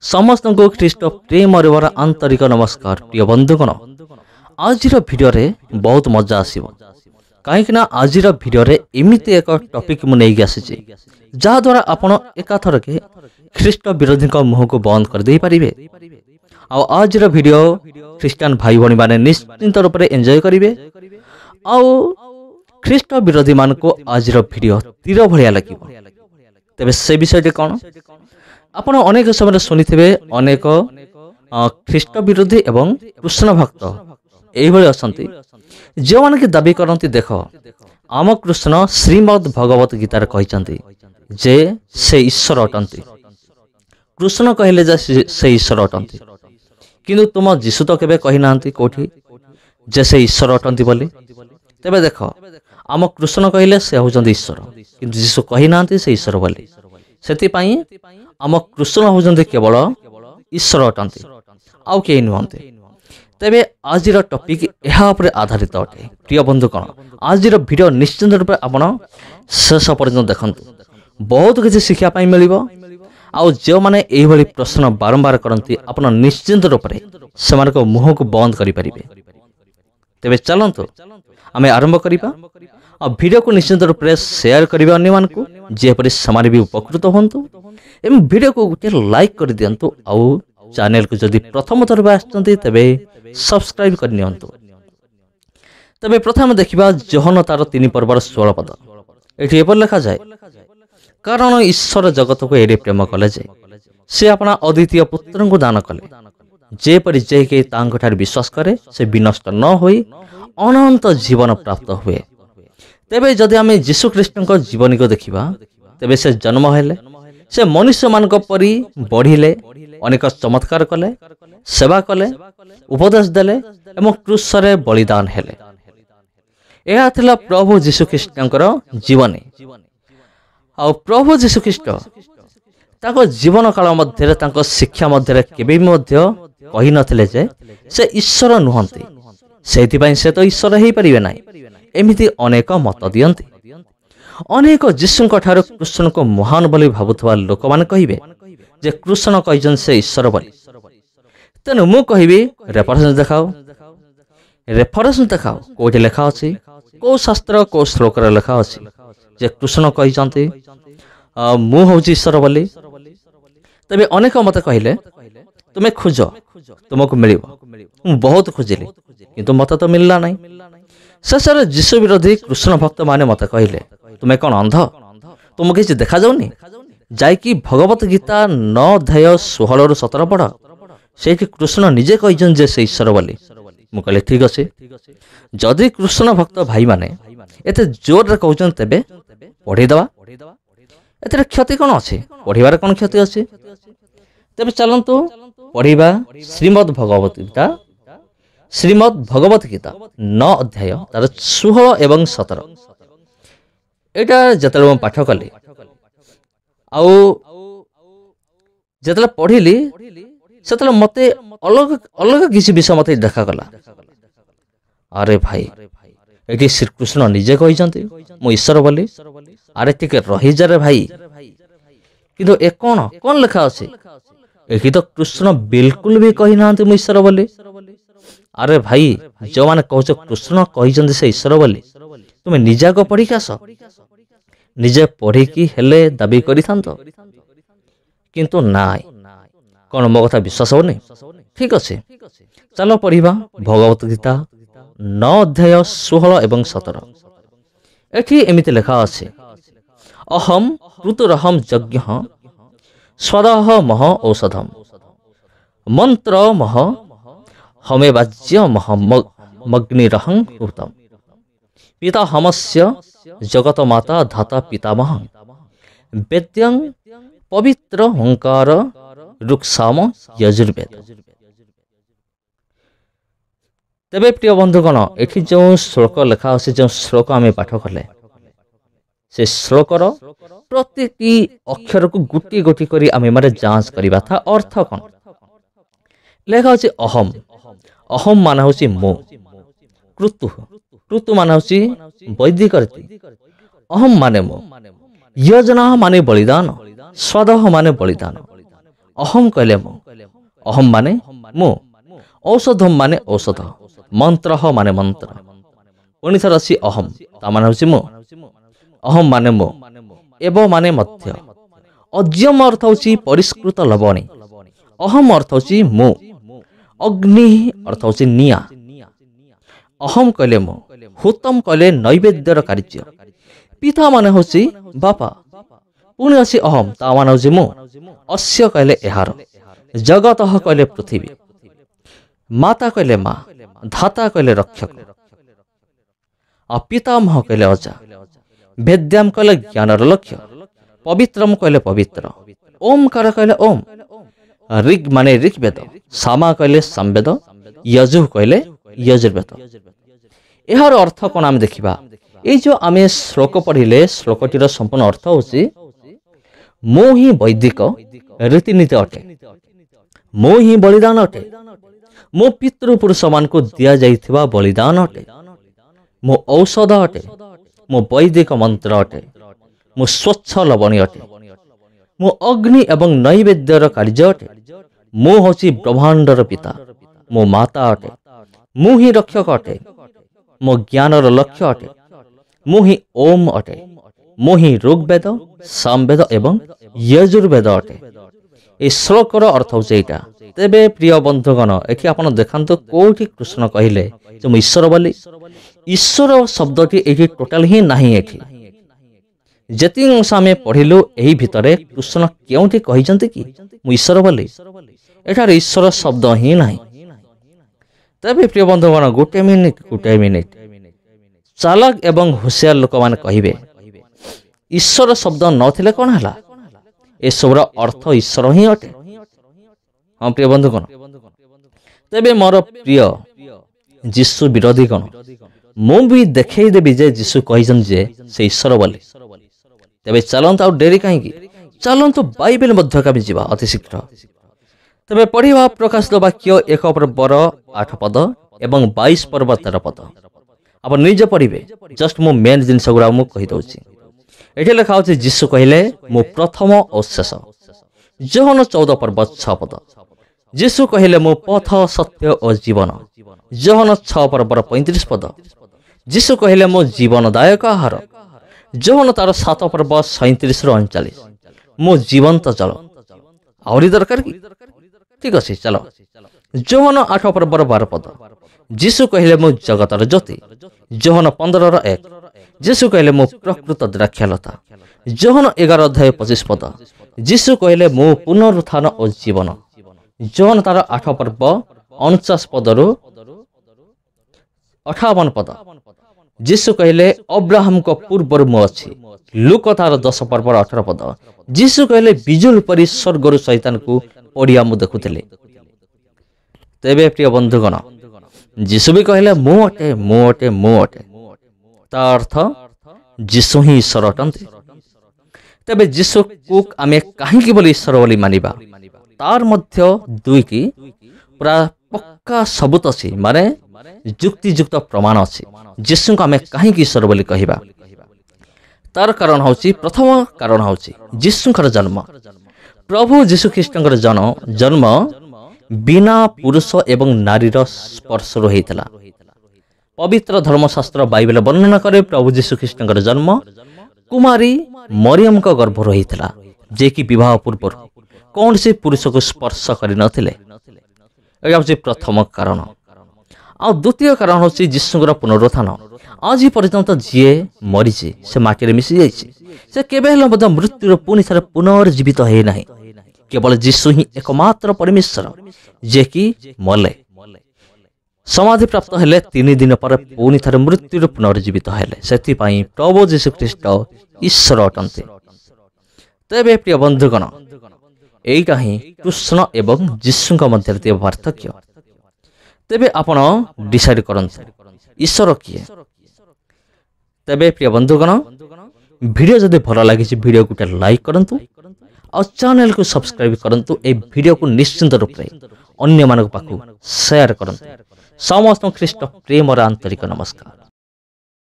समस्त को ख्रीष्ट प्रेम और आंतरिक नमस्कार प्रिय बंधुगण। आज भिडियो बहुत मजा आसो कहीं आज भिडियो एमती एक टॉपिक मुझे आसी जहाद्वारा आपण एकाथर के ख्रीष्ट विरोधी मुह को बंद कर दे पारे। आज भिडियो ख्रीस्टान भाई भाई मैंने निश्चिंत रूप से एंजॉय करेंगे। ख्रीष्ट विरोधी मान को आज भिडियो तीर भाया लगे। तेज से विषय कौन आपण अनेक समय शुणी अनेक ख्रीष्ट विरोधी एवं कृष्ण भक्त यही अच्छा जो मैंने कि दाबी करती देख आम कृष्ण श्रीमद भगवत गीतार कहते जे से ईश्वर अटंती। कृष्ण कहले से ईश्वर अटंती किंतु तुम जीशु तो केबे कही नांती कोठी जे से ईश्वर अटंती बोली। तेबे देख आम कृष्ण कहले से होचंती ईश्वर किंतु जीशु कही नांती से ईश्वर बोली। सेति पई आम कृष्ण होचंती केवल ईश्वर अटंती आउ के नुहंती। तेबे आज टॉपिक यह पर आधारित अटे। प्रिय बंधुगण आज वीडियो निश्चित रूप से आपण शेष पर्यंत देखंतु बहुत किसी शिक्षा पाई मिलिबो। आउ जो माने एही भली प्रश्न बारंबार करंती आपण निश्चित रूप से समान को मुह को बंद करि परिबे। तेबे चलंतु आमे आरंभ करिबा और वीडियो को निश्चित रूप से शेयर करिबा अन्य मान को जेपरि समाने भी उपकृत होंतु एवं वीडियो को गोटे लाइक कर दियंतु। आउ चैनल को जदि प्रथम थर आछंती तबे सब्सक्राइब कर नियंतु। तबे प्रथम देखिबा जोहन तार 3 पर्वर 16 पद एठी एपर लिखा जाय कारण ईश्वर जगत को एडे प्रेम कले जे से अपना अद्वितीय पुत्र को दान कले जेपरि जे के तांग ठार विश्वास करे से विनष्ट न होई अनंत जीवन प्राप्त हुए। तेबे जदि आमे यीशु ख्रीष्ट को जीवनी को देखिबा तेबे से जन्म हेले से मनुष्य मान परी बढ़िले अनेक चमत्कार कले सेवा कले उपदेश देले एवं क्रूस रे बलिदान हेले। यह थिला प्रभु यीशु ख्रीष्टंकर जीवनी। आ प्रभु यीशु ख्रीष्ट ताको जीवन काल मध्य ताको शिक्षा मध्य केबे मध्य कहि नथिले जे से ईश्वर नुहंती सेति पई से तो ईश्वर हेई परिबे नाही एमिति अनेक मत दियंती। अनेक यीशु ठार कृष्ण को महान बोली भावुवा लोक मान कहिबे जे कृष्ण कहजन से ईश्वर बोली। तेनु मु कहिबी रेफरेंस देखाओ कोठी लेखा अछि को शास्त्र को श्लोक रे लेखा अछि जे कृष्ण कहजंती मु होची ईश्वर बोली। तबे अनेक मत कहिले तुमे खोज तुमको मिलिबो। मु बहुत खोजिली किंतु मत तो मिलला नाही। शेषर यीशु विरोधी कृष्ण भक्त माने मत कहिले तुम्हें कौन अंध तुम किसी देखा जाऊनी जाइकी भगवत गीता 9 अध्याय 16 ରୁ 17 पढ़ से कृष्ण निजे कहजन जे से ईश्वर बोली। मु कहले ठीक अछि जदि कृष्ण भक्त भाई माने एते जोर रे कहजन तेबे पढ़ी दवा एते क्षति कोन अछि पढ़िबार कोन क्षति अछि। तेबे चलंतु पढ़िबा श्रीमद् भगवत गीता 9 अध्याय तार 16 एवं 17। एटा जतले म पाठ कली आउ जतले पढ़िली सेतले मते अलग अलग किसी विषय मते देखा गला। अरे भाई एटी श्री कृष्ण निजे कहिजंती मु ईश्वर बोली। अरे टिके रही जा रे भाई किंतु ए कोन लिखा अछि एकी तो कृष्ण बिल्कुल भी कहि नांती मु ईश्वर बोली। अरे भाई जो माने कहछ कृष्ण कहिजंती से ईश्वर बोली तुमे निजा को पढ़ी कास निजे पढ़ी की हेले दाबी करि थांतो किंतु नाय कोन मो कथा विश्वास होनी। ठीक अछि चलो पढ़िबा भगवत गीता 9 अध्याय 16 एवं 17। एठी एमिति लेखा अछि अहम ऋतुरहम यज्ञः स्वदः मह औषधम मंत्र मह हमे वाज्य मह मग्निरहं कृतम पिता हमस्य जगत माता धाता पितामह वेद्यं पवित्र ओंकार रुक्साम यजुर्वेद। तेबे प्रिय बंधुगण एठी जो श्लोक लेखा अछि जो श्लोक आमे पाठ कले से श्लोकर प्रत्येक अक्षर को गुटी गुटी करी आमे मारे जांच करिबा था अर्थ कोन लेखा अछि अहम अहम माने होछि मो कृतु माने होछि वैदिक रीति अहम माने मो यजना माने बलिदान स्वदह माने बलिदान ଅହମ କହିଲେ ମୁଁ, ଅହମ ମାନେ ମୁଁ, ଔଷଧମ ମାନେ ଔଷଧ, ମନ୍ତ୍ର ମାନେ ମନ୍ତ୍ର। ପୁଣି ଥରେ ଅଛି ଅହମ, ତା ମାନେ ହେଉଛି ମୁଁ, ଅହମ ମାନେ ମୁଁ, ଏବ ମାନେ ମଧ୍ୟ, ଅଜ୍ୟମ ଅର୍ଥ ହେଉଛି ପରିଷ୍କୃତ ଲବଣୀ, ଅହମ ଅର୍ଥ ହେଉଛି ମୁଁ, ଅଗ୍ନି ଅର୍ଥ ହେଉଛି ନିଆଁ। ଅହମ କହିଲେ ମୁଁ, ହୁତମ କହିଲେ ନୈବେଦ୍ୟର କାର୍ଯ୍ୟ, ପିତା ମାନେ ହେଉଛି ବାପା। ପୁଣି ଅଛି ଅହମ, ତା ମାନେ ହେଉଛି ମୁଁ, ଅସ୍ୟ କହିଲେ ଏହାର, ଜଗତ କହିଲେ ପୃଥିବୀ, ମାତା କହିଲେ ମା, ଧାତା କହିଲେ ରକ୍ଷକ, ଆଉ ପିତାମହ କହିଲେ ଅଜା, ବେଦ୍ୟାମ କହିଲେ ଜ୍ଞାନର ଲକ୍ଷ୍ୟ, ପବିତ୍ରମ କହିଲେ ପବିତ୍ର, ଓମକାର କହିଲେ ଓମ୍, ରିଗ୍ ମାନେ ଋଗ୍ବେଦ, ସାମା କହିଲେ ସାମବେଦ, ୟଜୁ କହିଲେ ୟଜୁର୍ବେଦ। ଏହାର ଅର୍ଥ କ'ଣ ଆମେ ଦେଖିବା। ଏଇ ଯୋଉ ଆମେ ଶ୍ଲୋକ ପଢ଼ିଲେ, ଶ୍ଲୋକଟିର ସମ୍ପୂର୍ଣ୍ଣ ଅର୍ଥ ହେଉଛି ମୁଁ ହିଁ ବୈଦିକ ରୀତିନୀତି ଅଟେ, ମୁଁ ହିଁ ବଳିଦାନ ଅଟେ, ମୋ ପିତୃପୁରୁଷମାନଙ୍କୁ ଦିଆଯାଇଥିବା ବଳିଦାନ ଅଟେ, ମୁଁ ଔଷଧ ଅଟେ, ମୁଁ ବୈଦିକ ମନ୍ତ୍ର ଅଟେ, ମୁଁ ସ୍ୱଚ୍ଛ ଲବଣୀ ଅଟେ, ମୁଁ ଅଗ୍ନି ଏବଂ ନୈବେଦ୍ୟର କାର୍ଯ୍ୟ ଅଟେ, ମୁଁ ହେଉଛି ବ୍ରହ୍ମାଣ୍ଡର ପିତା, ମୋ ମାତା ଅଟେ, ମୁଁ ହିଁ ରକ୍ଷକ ଅଟେ, ମୋ ଜ୍ଞାନର ଲକ୍ଷ୍ୟ ଅଟେ, ମୁଁ ହିଁ ଓମ୍ ଅଟେ, ମୁଁ ହିଁ ଋଗ୍ବେଦ, ସାମବେଦ ଏବଂ ୟଜୁର୍ବେଦ ଅଟେ। এই ଶ୍ଲୋକର ଅର୍ଥ ହେଉଛି ଏଇଟା। ତେବେ ପ୍ରିୟ ବନ୍ଧୁଗଣ, ଏଠି ଆପଣ ଦେଖନ୍ତୁ କୋଉଠି କୃଷ୍ଣ କହିଲେ ଯେ ମୁଁ ଈଶ୍ୱର ବୋଲି। ଈଶ୍ୱର ଶବ୍ଦଟି ଏଠି ଟୋଟାଲ ହିଁ ନାହିଁ। ଏଠି ଯେତିକି ଅଂଶ ଆମେ ପଢ଼ିଲୁ, ଏହି ଭିତରେ କୃଷ୍ଣ କେଉଁଠି କହିଛନ୍ତି କି ମୁଁ ଈଶ୍ୱର ବୋଲି? ଏଠାରେ ଈଶ୍ୱର ଶବ୍ଦ ହିଁ ନାହିଁ। ତେବେ ପ୍ରିୟ ବନ୍ଧୁଗଣ, ଗୋଟେ ମିନିଟ୍, ଚାଲାକ ଏବଂ ହୁସିଆର ଲୋକମାନେ କହିବେ ଈଶ୍ୱର ଶବ୍ଦ ନଥିଲେ କ'ଣ ହେଲା? ଏସବୁର ଅର୍ଥ ଈଶ୍ୱର ହିଁ ଅଟେ। ହଁ ପ୍ରିୟ ବନ୍ଧୁଗଣ, ତେବେ ମୋର ପ୍ରିୟ ଯୀଶୁ ବିରୋଧୀଗଣ, ମୁଁ ବି ଦେଖେଇ ଦେବି ଯେ ଯୀଶୁ କହିଛନ୍ତି ଯେ ସେ ଈଶ୍ୱର ବୋଲି। ତେବେ ଚାଲନ୍ତୁ, ଆଉ ଡେରି କାହିଁକି, ଚାଲନ୍ତୁ ବାଇବେଲ ମଧ୍ୟକୁ ଆମେ ଯିବା ଅତି ଶୀଘ୍ର। ତେବେ ପଢ଼ିବା ପ୍ରକାଶିତ ବାକ୍ୟ 1 ପର୍ବର 8 ପଦ ଏବଂ 22 ପର୍ବ 13 ପଦ। ଆପଣ ନିଜେ ପଢ଼ିବେ, ଜଷ୍ଟ ମୁଁ ମେନ୍ ଜିନିଷ ଗୁଡ଼ା ମୁଁ କହିଦେଉଛି। ଏଠି ଲେଖା ହେଉଛି ଯୀଶୁ କହିଲେ ମୁଁ ପ୍ରଥମ ଓ ଶେଷ। ଯୋହନ 14 ପର୍ବ 6 ପଦ। ଯୀଶୁ କହିଲେ ମୁଁ ପଥ, ସତ୍ୟ ଓ ଜୀବନ। ଯୋହନ 6 ପର୍ବର 35 ପଦ। ଯୀଶୁ କହିଲେ ମୁଁ ଜୀବନଦାୟକ ଆହାର। ଯୋହନ ତାର 7 ପର୍ବ 37ରୁ 39। ମୁଁ ଜୀବନ୍ତ ଜଳ। ଆହୁରି ଦରକାର କି? ଠିକ ଅଛି, ଚାଲ। ଯୋହନ 8 ପର୍ବର 12 ପଦ। ଯୀଶୁ କହିଲେ ମୁଁ ଜଗତର ଜ୍ୟୋତି। ଯୋହନ 15ର 1। ଯୀଶୁ କହିଲେ ମୁଁ ପ୍ରକୃତ ଦ୍ରାକ୍ଷାଲତା। ଯୋହନ 11 ଅଧ୍ୟାୟ 25 ପଦ। ଯୀଶୁ କହିଲେ ମୁଁ ପୁନରୁତ୍ଥାନ ଓ ଜୀବନ। ଯୋହନ ତାର 8 ପର୍ବ 49 ପଦରୁ 58 ପଦ। ଯୀଶୁ କହିଲେ ଅବ୍ରାହମଙ୍କ ପୂର୍ବରୁ ମୁଁ ଅଛି। ଲୁକ ତାର 10 ପର୍ବର 18 ପଦ। ଯୀଶୁ କହିଲେ ବିଜୁଳି ପରି ସ୍ୱର୍ଗରୁ ଶୈତାନକୁ ପଡ଼ିଆ ମୁଁ ଦେଖୁଥିଲି। ତେବେ ପ୍ରିୟ ବନ୍ଧୁଗଣ, ଯୀଶୁ ବି କହିଲେ ମୁଁ ଅଟେ, ମୁଁ ଅଟେ, ମୁଁ ଅଟେ। ତା ଅର୍ଥ ଯୀଶୁ ହିଁ ଈଶ୍ୱର ଅଟନ୍ତି। ତେବେ ଯୀଶୁକୁ ଆମେ କାହିଁକି ବୋଲି ଈଶ୍ୱର ବୋଲି ମାନିବା? ତାର ମଧ୍ୟ ଦୁଇଟି ପୁରା ପକ୍କା ସବୁତ ଅଛି, ମାନେ ଯୁକ୍ତିଯୁକ୍ତ ପ୍ରମାଣ ଅଛି ଯୀଶୁଙ୍କୁ ଆମେ କାହିଁକି ଈଶ୍ୱର ବୋଲି କହିବା। ତାର କାରଣ ହେଉଛି, ପ୍ରଥମ କାରଣ ହେଉଛି ଯୀଶୁଙ୍କର ଜନ୍ମ। ପ୍ରଭୁ ଯୀଶୁଖ୍ରୀଷ୍ଟଙ୍କର ଜନ୍ମ ବିନା ପୁରୁଷ ଏବଂ ନାରୀର ସ୍ପର୍ଶରୁ ହେଇଥିଲା। ପବିତ୍ର ଧର୍ମଶାସ୍ତ୍ର ବାଇବେଲ ବର୍ଣ୍ଣନା କରେ ପ୍ରଭୁ ଯୀଶୁଖ୍ରୀଷ୍ଟଙ୍କର ଜନ୍ମ କୁମାରୀ ମରିୟମଙ୍କ ଗର୍ଭରୁ ହେଇଥିଲା, ଯିଏକି ବିବାହ ପୂର୍ବରୁ କୌଣସି ପୁରୁଷକୁ ସ୍ପର୍ଶ କରିନଥିଲେ। ଏହା ହେଉଛି ପ୍ରଥମ କାରଣ। ଆଉ ଦ୍ୱିତୀୟ କାରଣ ହେଉଛି ଯୀଶୁଙ୍କର ପୁନରୁତ୍ଥାନ। ଆଜି ପର୍ଯ୍ୟନ୍ତ ଯିଏ ମରିଛି ସେ ମାଟିରେ ମିଶି ଯାଇଛି, ସେ କେବେ ହେଲେ ମଧ୍ୟ ମୃତ୍ୟୁର ପୁଣି ଥରେ ପୁନର୍ଜୀବିତ ହେଇନାହିଁ। କେବଳ ଯୀଶୁ ହିଁ ଏକମାତ୍ର ପରମେଶ୍ୱର, ଯିଏକି ମଲେ, ସମାଧି ପ୍ରାପ୍ତ ହେଲେ, 3 ଦିନ ପରେ ପୁଣି ଥରେ ମୃତ୍ୟୁରୁ ପୁନର୍ଜୀବିତ ହେଲେ। ସେଥିପାଇଁ ପ୍ରଭୁ ଯୀଶୁଖ୍ରୀଷ୍ଟ ଈଶ୍ୱର ଅଟନ୍ତି। ତେବେ ପ୍ରିୟ ବନ୍ଧୁଗଣ, এইটা ହିଁ କୃଷ୍ଣ ଏବଂ ଯୀଶୁଙ୍କ ମଧ୍ୟରେ ଥିବା ପାର୍ଥକ୍ୟ। ତେବେ ଆପଣ ଡିସାଇଡ୍ କରନ୍ତୁ ଈଶ୍ୱର କିଏ। ତେବେ ପ୍ରିୟ ବନ୍ଧୁଗଣ, ଭିଡ଼ିଓ ଯଦି ଭଲ ଲାଗିଛି ଭିଡ଼ିଓକୁ ଗୋଟେ ଲାଇକ୍ କରନ୍ତୁ, ଆଉ ଚ୍ୟାନେଲକୁ ସବସ୍କ୍ରାଇବ୍ କରନ୍ତୁ। ଏହି ଭିଡ଼ିଓକୁ ନିଶ୍ଚିନ୍ତ ରୂପରେ ଅନ୍ୟମାନଙ୍କ ପାଖକୁ ସେୟାର କରନ୍ତୁ। ସମସ୍ତଙ୍କୁ ଖ୍ରୀଷ୍ଟ ପ୍ରେମର ଆନ୍ତରିକ ନମସ୍କାର।